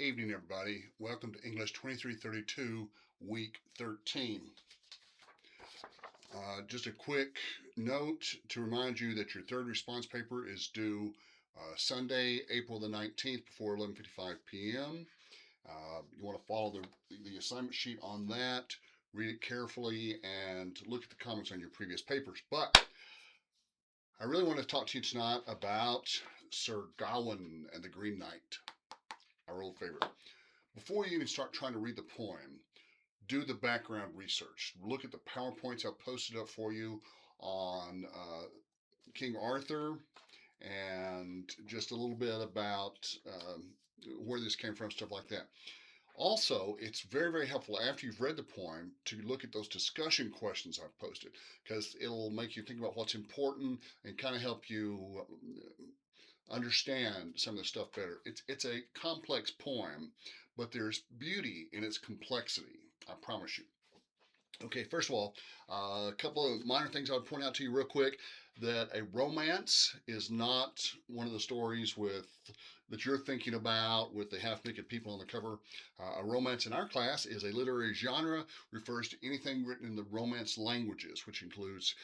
Evening, everybody. Welcome to English 2332, Week 13. Just a quick note to remind you that your third response paper is due Sunday, April the 19th before 11:55 p.m. You want to follow the assignment sheet on that, read it carefully, and look at the comments on your previous papers. But I really want to talk to you tonight about Sir Gawain and the Green Knight, our old favorite. Before you even start trying to read the poem, do the background research. Look at the PowerPoints I've posted up for you on King Arthur and just a little bit about where this came from, stuff like that. Also, it's very, very helpful after you've read the poem to look at those discussion questions I've posted, because it'll make you think about what's important and kind of help you understand some of the stuff better. It's a complex poem, but there's beauty in its complexity, I promise you. Okay, first of all, a couple of minor things I would point out to you real quick. That a romance is not one of the stories that you're thinking about with the half-naked people on the cover. A romance in our class is a literary genre, refers to anything written in the Romance languages, which includes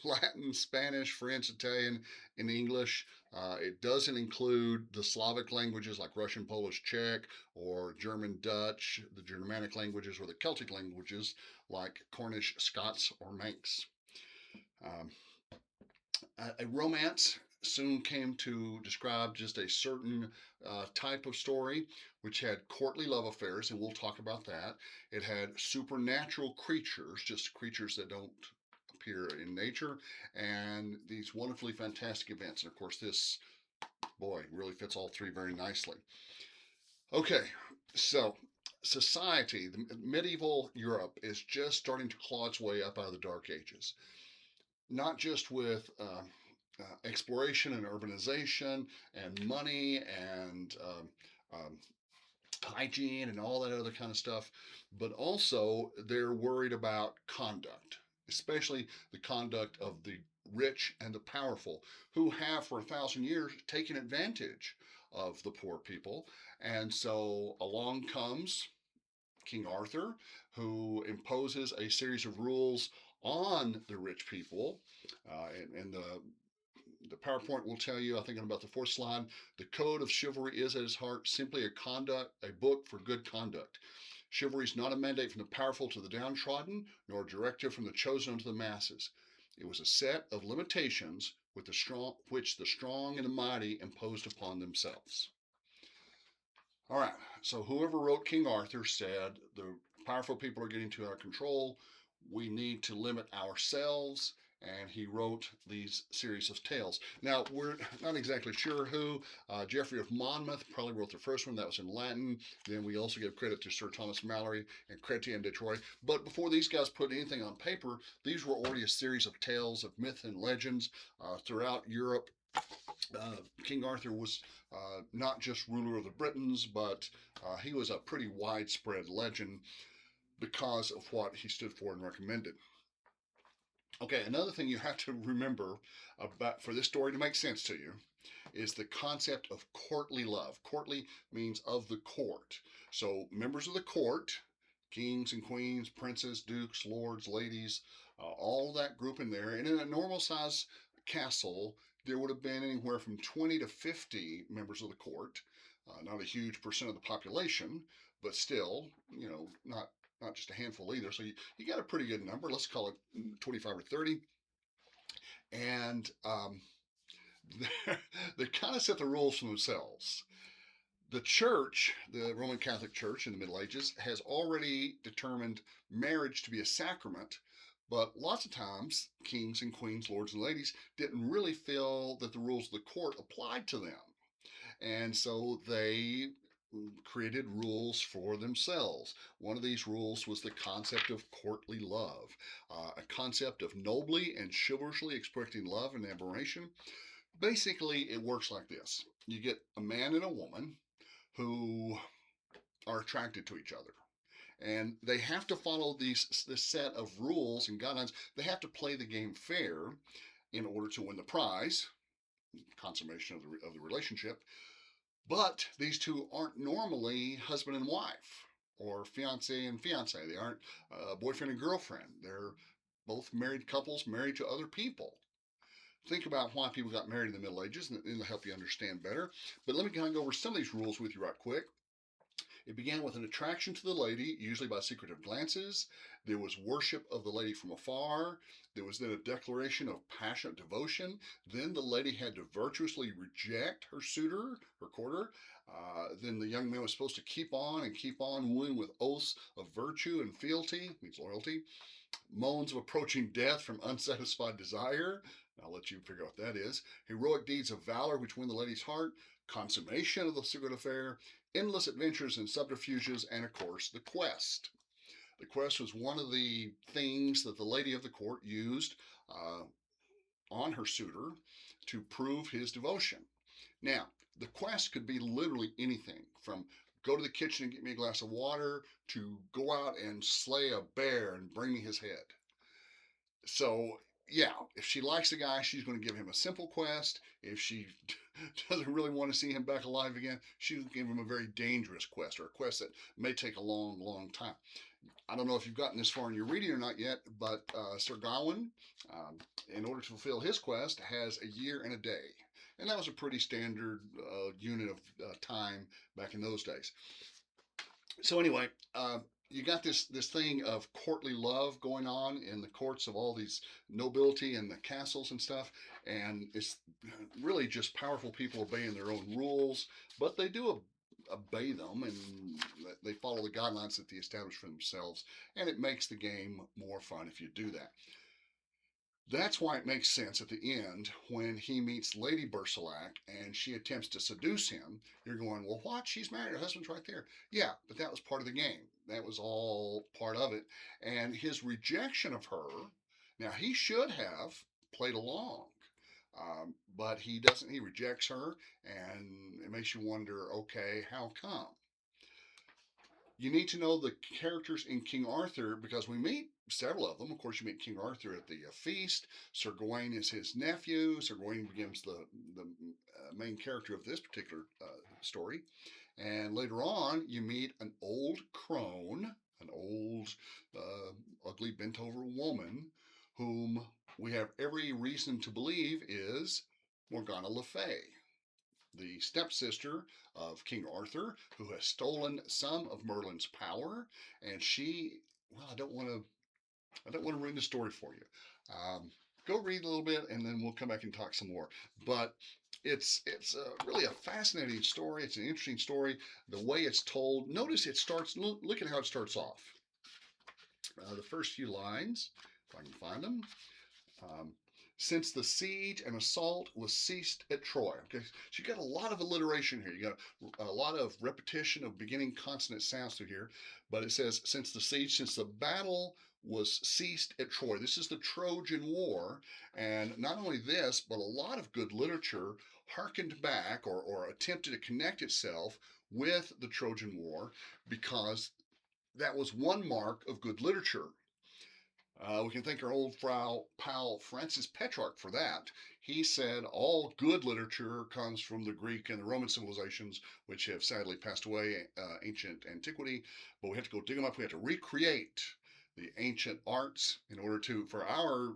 Latin, Spanish, French, Italian, and English. It doesn't include the Slavic languages like Russian, Polish, Czech, or German, Dutch, the Germanic languages, or the Celtic languages like Cornish, Scots, or Manx. A romance soon came to describe just a certain type of story, which had courtly love affairs, and we'll talk about that. It had supernatural creatures, just creatures that don't appear in nature, and these wonderfully fantastic events. And of course, this, boy, really fits all three very nicely. Okay, so society, the medieval Europe, is just starting to claw its way up out of the Dark Ages. Not just with exploration and urbanization and money and hygiene and all that other kind of stuff, but also they're worried about conduct, especially the conduct of the rich and the powerful, who have for 1,000 years taken advantage of the poor people. And so along comes King Arthur, who imposes a series of rules on the rich people. And the PowerPoint will tell you, I think on about the fourth slide, the code of chivalry is at its heart simply a book for good conduct. Chivalry is not a mandate from the powerful to the downtrodden, nor a directive from the chosen unto the masses. It was a set of limitations which the strong and the mighty imposed upon themselves. All right, so whoever wrote King Arthur said the powerful people are getting too out of control. We need to limit ourselves, and he wrote these series of tales. Now, we're not exactly sure who. Geoffrey of Monmouth probably wrote the first one. That was in Latin. Then we also give credit to Sir Thomas Malory and Chrétien de Troyes. But before these guys put anything on paper, these were already a series of tales of myth and legends throughout Europe. King Arthur was not just ruler of the Britons, but he was a pretty widespread legend because of what he stood for and recommended. Okay, another thing you have to remember about for this story to make sense to you is the concept of courtly love. Courtly means of the court. So members of the court, kings and queens, princes, dukes, lords, ladies, all that group in there. And in a normal size castle, there would have been anywhere from 20 to 50 members of the court. Not a huge percent of the population, but still, not just a handful either. So you got a pretty good number. Let's call it 25 or 30. And they kind of set the rules for themselves. The church, the Roman Catholic Church in the Middle Ages, has already determined marriage to be a sacrament. But lots of times, kings and queens, lords and ladies didn't really feel that the rules of the court applied to them. And so they created rules for themselves. One of these rules was the concept of courtly love, a concept of nobly and chivalrously expressing love and admiration. Basically, it works like this. You get a man and a woman who are attracted to each other. And they have to follow this set of rules and guidelines. They have to play the game fair in order to win the prize, consummation of the relationship. But these two aren't normally husband and wife or fiance and fiance. They aren't boyfriend and girlfriend. They're both married couples married to other people. Think about why people got married in the Middle Ages, and it'll help you understand better. But let me kind of go over some of these rules with you right quick. It began with an attraction to the lady, usually by secretive glances. There was worship of the lady from afar. There was then a declaration of passionate devotion. Then the lady had to virtuously reject her suitor, her courter. Then the young man was supposed to keep on and keep on wooing with oaths of virtue and fealty, means loyalty. Moans of approaching death from unsatisfied desire. I'll let you figure out what that is. Heroic deeds of valor which win the lady's heart. Consummation of the secret affair. Endless adventures and subterfuges, and of course, the quest. The quest was one of the things that the lady of the court used uh, on her suitor to prove his devotion. Now, the quest could be literally anything from go to the kitchen and get me a glass of water to go out and slay a bear and bring me his head. So, yeah, if she likes the guy, she's going to give him a simple quest. If she doesn't really want to see him back alive again, she'll give him a very dangerous quest or a quest that may take a long, long time. I don't know if you've gotten this far in your reading or not yet, but Sir Gawain, in order to fulfill his quest, has a year and a day. And that was a pretty standard unit of time back in those days. So anyway, you got this thing of courtly love going on in the courts of all these nobility and the castles and stuff, and it's really just powerful people obeying their own rules, but they do obey them and they follow the guidelines that they establish for themselves, and it makes the game more fun if you do that. That's why it makes sense at the end when he meets Lady Bersilac and she attempts to seduce him. You're going, well, what? She's married. Her husband's right there. Yeah, but that was part of the game. That was all part of it. And his rejection of her, now he should have played along, but he doesn't. He rejects her, and it makes you wonder, okay, how come? You need to know the characters in King Arthur because we meet several of them. Of course, you meet King Arthur at the feast. Sir Gawain is his nephew. Sir Gawain becomes the main character of this particular story. And later on, you meet an old crone, an old, ugly, bent over woman, whom we have every reason to believe is Morgana Le Fay, the stepsister of King Arthur, who has stolen some of Merlin's power, and she, well, I don't want to ruin the story for you. Go read a little bit, and then we'll come back and talk some more. But it's really a fascinating story. It's an interesting story. The way it's told. Notice it starts. Look at how it starts off. The first few lines, if I can find them. Um, since the siege and assault was ceased at Troy. Okay, so you got a lot of alliteration here. You got a lot of repetition of beginning consonant sounds through here. But it says, since the siege, since the battle was ceased at Troy. This is the Trojan War. And not only this, but a lot of good literature harkened back or attempted to connect itself with the Trojan War because that was one mark of good literature. We can thank our old pal Francis Petrarch for that. He said all good literature comes from the Greek and the Roman civilizations, which have sadly passed away, ancient antiquity. But we have to go dig them up. We have to recreate the ancient arts in order to, for our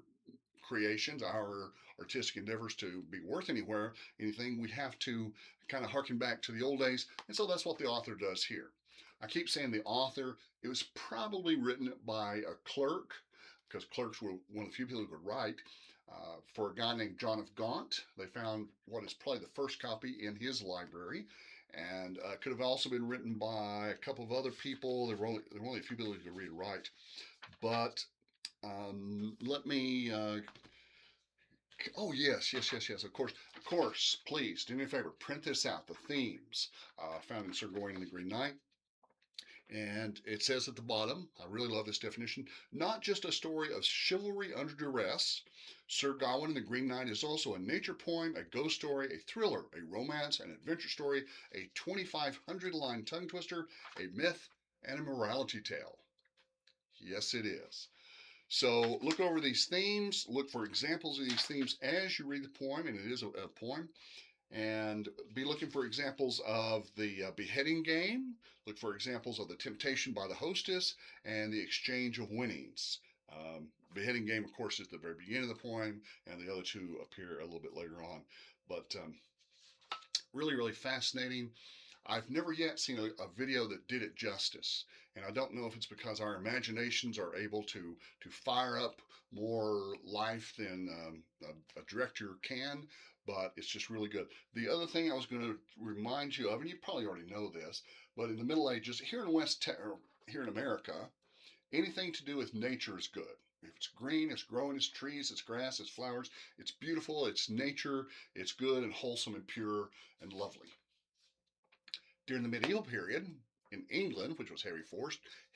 creations, our artistic endeavors to be worth anything, we have to kind of harken back to the old days. And so that's what the author does here. I keep saying the author, it was probably written by a clerk because clerks were one of the few people who could write, for a guy named John of Gaunt. They found what is probably the first copy in his library, and could have also been written by a couple of other people. There were only a few people who could read and write. But let me. Oh yes. Of course. Please do me a favor. Print this out. The themes found in Sir Gawain and the Green Knight. And it says at the bottom, I really love this definition, not just a story of chivalry under duress. Sir Gawain and the Green Knight is also a nature poem, a ghost story, a thriller, a romance, an adventure story, a 2,500 line tongue twister, a myth, and a morality tale. Yes, it is. So look over these themes, look for examples of these themes as you read the poem, and it is a poem. and be looking for examples of the beheading game. Look for examples of the temptation by the hostess and the exchange of winnings. Beheading game, of course, is the very beginning of the poem, and the other two appear a little bit later on. But really, really fascinating. I've never yet seen a video that did it justice, and I don't know if it's because our imaginations are able to fire up more life than a director can, but it's just really good. The other thing I was going to remind you of, and you probably already know this, but in the Middle Ages, here in here in America, anything to do with nature is good. If it's green, it's growing, it's trees, it's grass, it's flowers, it's beautiful, it's nature, it's good and wholesome and pure and lovely. During the medieval period, in England, which was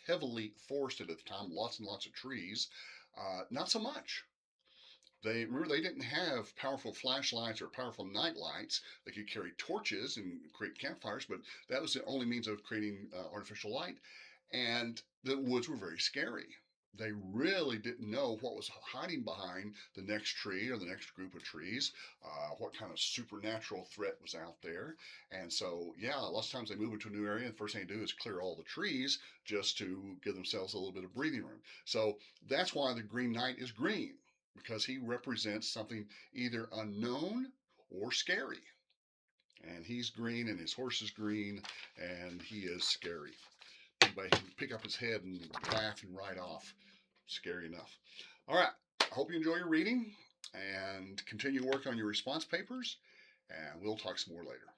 heavily forested at the time, lots and lots of trees, not so much. They didn't have powerful flashlights or powerful night lights. They could carry torches and create campfires, but that was the only means of creating artificial light. And the woods were very scary. They really didn't know what was hiding behind the next tree or the next group of trees, what kind of supernatural threat was out there. And so, yeah, lots of times they move into a new area, and the first thing they do is clear all the trees just to give themselves a little bit of breathing room. So that's why the Green Knight is green, because he represents something either unknown or scary. And he's green, and his horse is green, and he is scary. Anybody can pick up his head and laugh and ride off. Scary enough. All right. I hope you enjoy your reading and continue to work on your response papers. And we'll talk some more later.